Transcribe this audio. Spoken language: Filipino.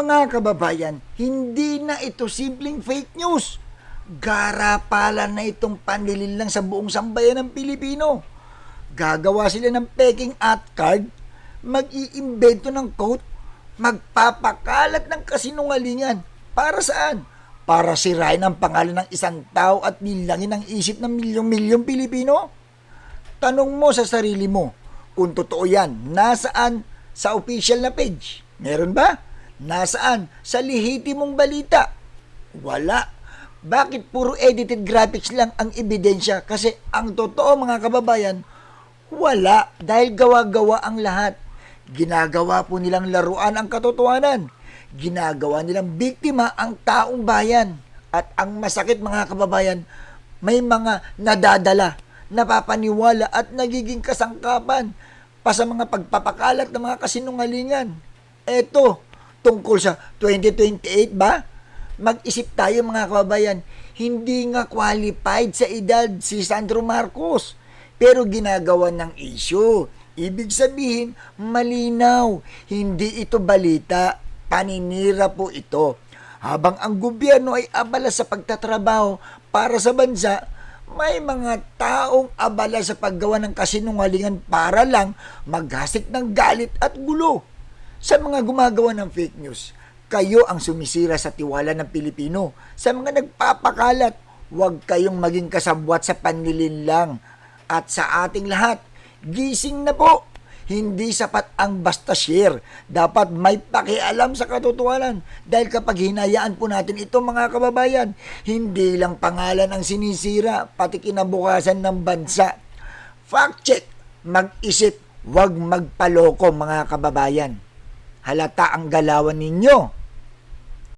Mga kababayan, hindi na ito simpleng fake news. Garapalan na itong panlilinlang sa buong sambayan ng Pilipino. Gagawa sila ng peking at card, mag-iimbento ng quote, magpapakalat ng kasinungalingan. Para saan? Para sirain ang pangalan ng isang tao at nilangin ang isip ng milyong-milyong Pilipino? Tanong mo sa sarili mo, kung totoo yan, nasaan sa official na page? Meron ba? Nasaan sa lehitimong balita? Wala. Bakit puro edited graphics lang ang ebidensya? Kasi ang totoo mga kababayan, wala. Dahil gawa-gawa ang lahat. Ginagawa po nilang laruan ang katotohanan. Ginagawa nilang biktima ang taong bayan. At ang masakit mga kababayan, may mga nadadala, napapaniwala at nagiging kasangkapan pa sa mga pagpapakalat ng mga kasinungalingan. Eto, tungkol sa 2028 ba? Mag-isip tayo mga kababayan, hindi nga qualified sa edad si Sandro Marcos. Pero ginagawa ng issue. Ibig sabihin, malinaw. Hindi ito balita. Paninira po ito. Habang ang gobyerno ay abala sa pagtatrabaho para sa bansa, may mga taong abala sa paggawa ng kasinungalingan para lang maghasik ng galit at gulo. Sa mga gumagawa ng fake news, kayo ang sumisira sa tiwala ng Pilipino. Sa mga nagpapakalat, huwag kayong maging kasabwat sa panlilinlang. At sa ating lahat, gising na po. Hindi sapat ang basta share. Dapat may pakialam sa katotohanan. Dahil kapag hinayaan po natin ito mga kababayan, hindi lang pangalan ang sinisira, pati kinabukasan ng bansa. Fact check, mag-isip, huwag magpaloko mga kababayan. Halata ang galawan ninyo.